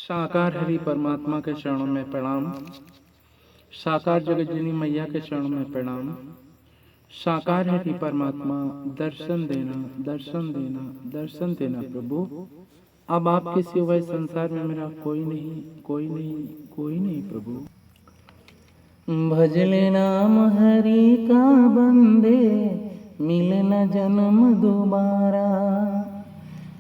साकार हरि परमात्मा के चरणों में प्रणाम। साकार जगतजननी मैया के चरणों में प्रणाम। साकार हरि परमात्मा दर्शन देना, दर्शन देना, दर्शन देना प्रभु। अब आपके सिवाय संसार में मेरा कोई नहीं, कोई नहीं, कोई नहीं प्रभु। भजले नाम हरि का बंदे, मिले न जन्म दोबारा।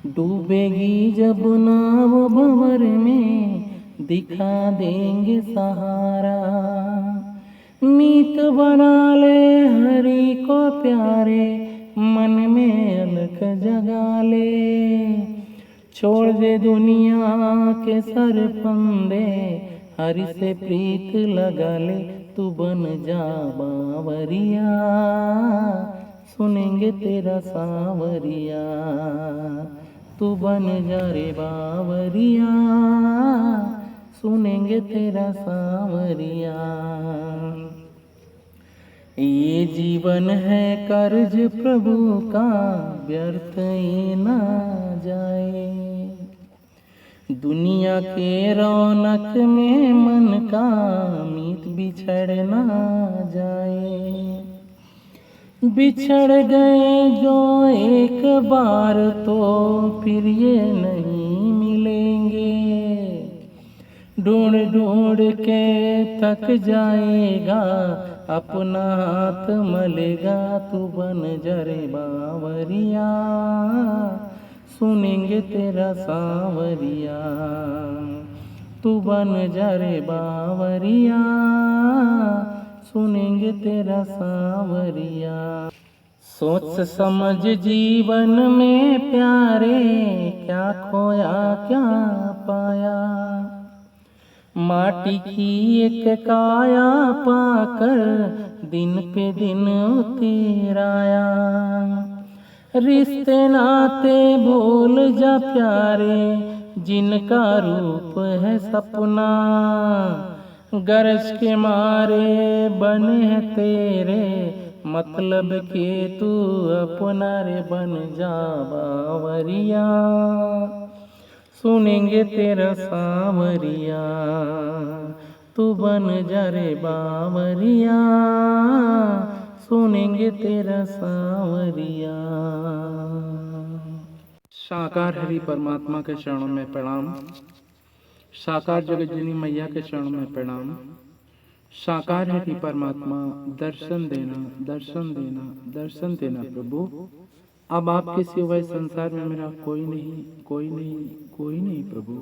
डूबेगी जब नाव भंवर में, दिखा देंगे सहारा। मीत बना ले हरि को प्यारे, मन में अलख जगा ले। छोड़ दे दुनिया के सर फंदे, हरि से प्रीत लगा ले। तू बन जा बावरिया, सुनेंगे तेरा सांवरिया। तू बन जा रे बावरिया, सुनेंगे तेरा सांवरिया। ये जीवन है कर्ज प्रभु का, व्यर्थ ये ना जाए। दुनिया के रौनक में मन का मीत बिछड़ ना जाए। बिछड़ गए जो एक बार तो फिर ये नहीं मिलेंगे। ढूंढ ढूंढ के थक जाएगा, अपना हाथ मलेगा। तू बन जा रे बावरिया, सुनेंगे तेरा सांवरिया। तू बन जा रे बावरिया, सुनेंगे तेरा सांवरिया। सोच समझ जीवन में प्यारे, क्या खोया क्या पाया। माटी की एक काया पाकर, दिन पे दिन उतराया। रिश्ते नाते भूल जा प्यारे, जिनका रूप है सपना। गरज के मारे बने हैं तेरे, मतलब के तू अपना रे। बन जा बावरिया, सुनेंगे तेरा सांवरिया। तू बन जा रे बावरिया, सुनेंगे तेरा सांवरिया। साकार हरि परमात्मा के चरणों में प्रणाम। साकार जगतजननी मैया के चरणों में प्रणाम। साकार हरि परमात्मा दर्शन देना, दर्शन देना, दर्शन देना प्रभु। अब आपके सिवाय संसार में मेरा कोई नहीं, कोई नहीं, कोई नहीं प्रभु।